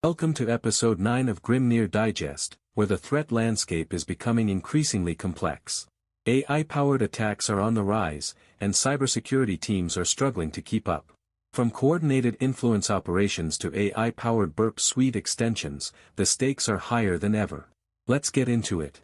Welcome to episode 9 of Grimnir Digest, where the threat landscape is becoming increasingly complex. AI-powered attacks are on the rise, and cybersecurity teams are struggling to keep up. From coordinated influence operations to AI-powered burp suite extensions, the stakes are higher than ever. Let's get into it.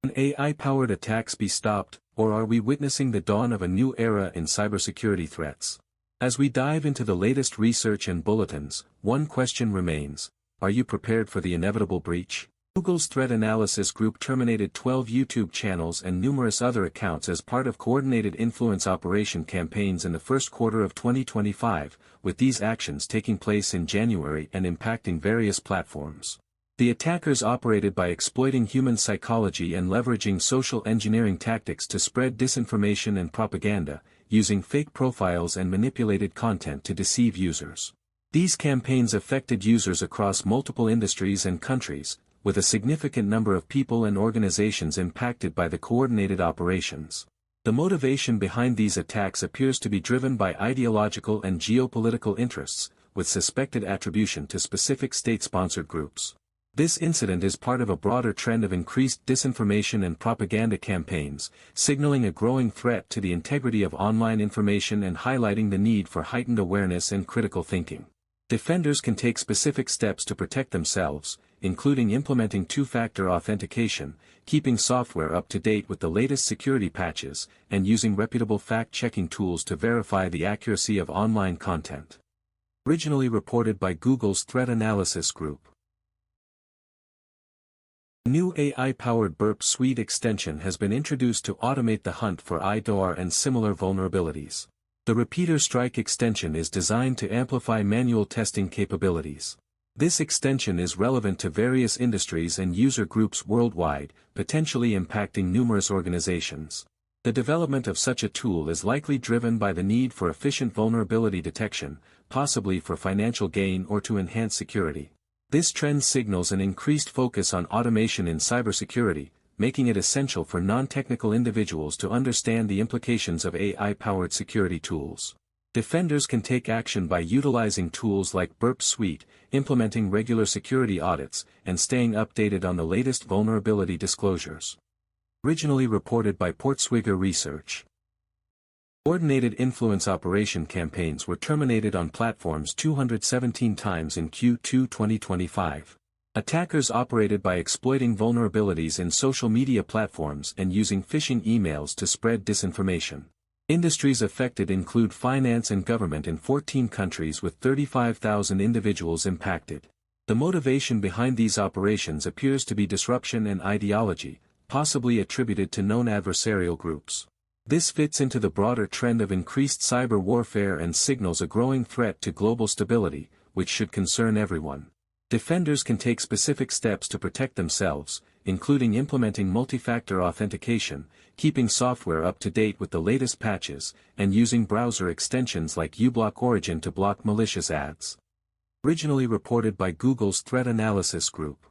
Can AI-powered attacks be stopped, or are we witnessing the dawn of a new era in cybersecurity threats? As we dive into the latest research and bulletins, one question remains. Are you prepared for the inevitable breach? Google's threat analysis group terminated 12 YouTube channels and numerous other accounts as part of coordinated influence operation campaigns in the first quarter of 2025, with these actions taking place in January and impacting various platforms. The attackers operated by exploiting human psychology and leveraging social engineering tactics to spread disinformation and propaganda, using fake profiles and manipulated content to deceive users. These campaigns affected users across multiple industries and countries, with a significant number of people and organizations impacted by the coordinated operations. The motivation behind these attacks appears to be driven by ideological and geopolitical interests, with suspected attribution to specific state-sponsored groups. This incident is part of a broader trend of increased disinformation and propaganda campaigns, signaling a growing threat to the integrity of online information and highlighting the need for heightened awareness and critical thinking. Defenders can take specific steps to protect themselves, including implementing two-factor authentication, keeping software up to date with the latest security patches, and using reputable fact-checking tools to verify the accuracy of online content. Originally reported by Google's Threat Analysis Group. A new AI-powered burp suite extension has been introduced to automate the hunt for IDOR and similar vulnerabilities. The Repeater Strike extension is designed to amplify manual testing capabilities. This extension is relevant to various industries and user groups worldwide, potentially impacting numerous organizations. The development of such a tool is likely driven by the need for efficient vulnerability detection, possibly for financial gain or to enhance security. This trend signals an increased focus on automation in cybersecurity, making it essential for non-technical individuals to understand the implications of AI-powered security tools. Defenders can take action by utilizing tools like Burp Suite, implementing regular security audits, and staying updated on the latest vulnerability disclosures. Originally reported by Portswigger Research. Coordinated influence operation campaigns were terminated on platforms 217 times in Q2 2025. Attackers operated by exploiting vulnerabilities in social media platforms and using phishing emails to spread disinformation. Industries affected include finance and government in 14 countries with 35,000 individuals impacted. The motivation behind these operations appears to be disruption and ideology, possibly attributed to known adversarial groups. This fits into the broader trend of increased cyber warfare and signals a growing threat to global stability, which should concern everyone. Defenders can take specific steps to protect themselves, including implementing multi-factor authentication, keeping software up to date with the latest patches, and using browser extensions like uBlock Origin to block malicious ads. Originally reported by Google's Threat Analysis Group.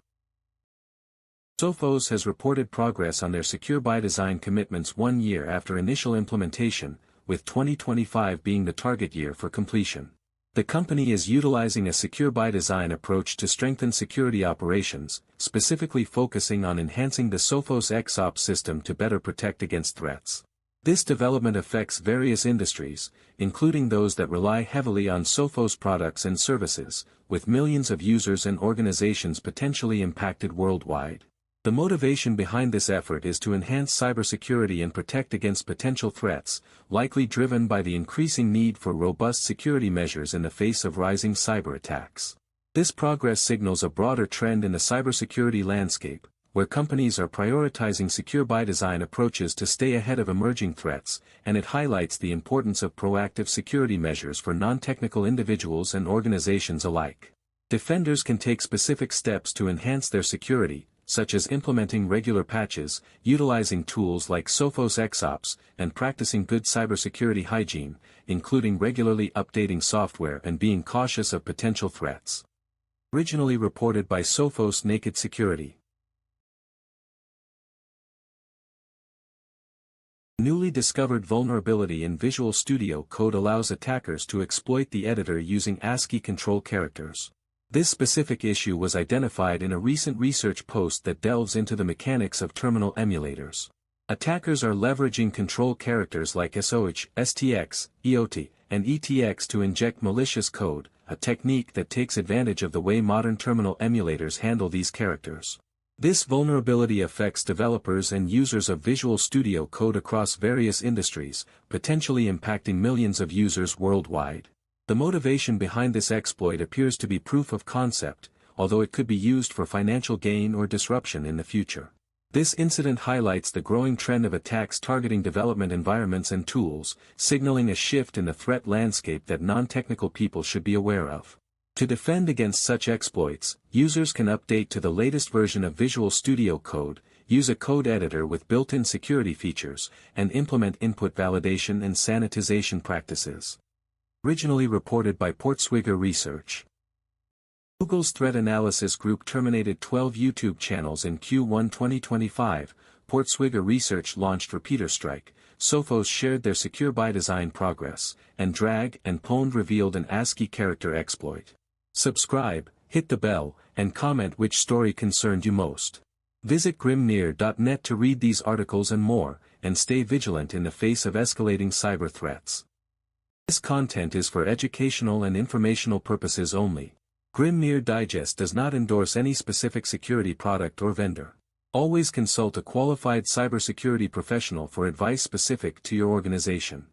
Sophos has reported progress on their Secure by Design commitments 1 year after initial implementation, with 2025 being the target year for completion. The company is utilizing a Secure by Design approach to strengthen security operations, specifically focusing on enhancing the Sophos XOps system to better protect against threats. This development affects various industries, including those that rely heavily on Sophos products and services, with millions of users and organizations potentially impacted worldwide. The motivation behind this effort is to enhance cybersecurity and protect against potential threats, likely driven by the increasing need for robust security measures in the face of rising cyber attacks. This progress signals a broader trend in the cybersecurity landscape, where companies are prioritizing Secure by Design approaches to stay ahead of emerging threats, and it highlights the importance of proactive security measures for non-technical individuals and organizations alike. Defenders can take specific steps to enhance their security, such as implementing regular patches, utilizing tools like Sophos XOps, and practicing good cybersecurity hygiene, including regularly updating software and being cautious of potential threats. Originally reported by Sophos Naked Security. Newly discovered vulnerability in Visual Studio Code allows attackers to exploit the editor using ASCII control characters. This specific issue was identified in a recent research post that delves into the mechanics of terminal emulators. Attackers are leveraging control characters like SOH, STX, EOT, and ETX to inject malicious code, a technique that takes advantage of the way modern terminal emulators handle these characters. This vulnerability affects developers and users of Visual Studio Code across various industries, potentially impacting millions of users worldwide. The motivation behind this exploit appears to be proof of concept, although it could be used for financial gain or disruption in the future. This incident highlights the growing trend of attacks targeting development environments and tools, signaling a shift in the threat landscape that non-technical people should be aware of. To defend against such exploits, users can update to the latest version of Visual Studio Code, use a code editor with built-in security features, and implement input validation and sanitization practices. Originally reported by Portswigger Research. Google's threat analysis group terminated 12 YouTube channels in Q1 2025, Portswigger Research launched Repeater Strike, Sophos shared their secure by design progress, and Drag and Pwnd revealed an ASCII character exploit. Subscribe, hit the bell, and comment which story concerned you most. Visit Grimnir.net to read these articles and more, and stay vigilant in the face of escalating cyber threats. This content is for educational and informational purposes only. Grimnir Digest does not endorse any specific security product or vendor. Always consult a qualified cybersecurity professional for advice specific to your organization.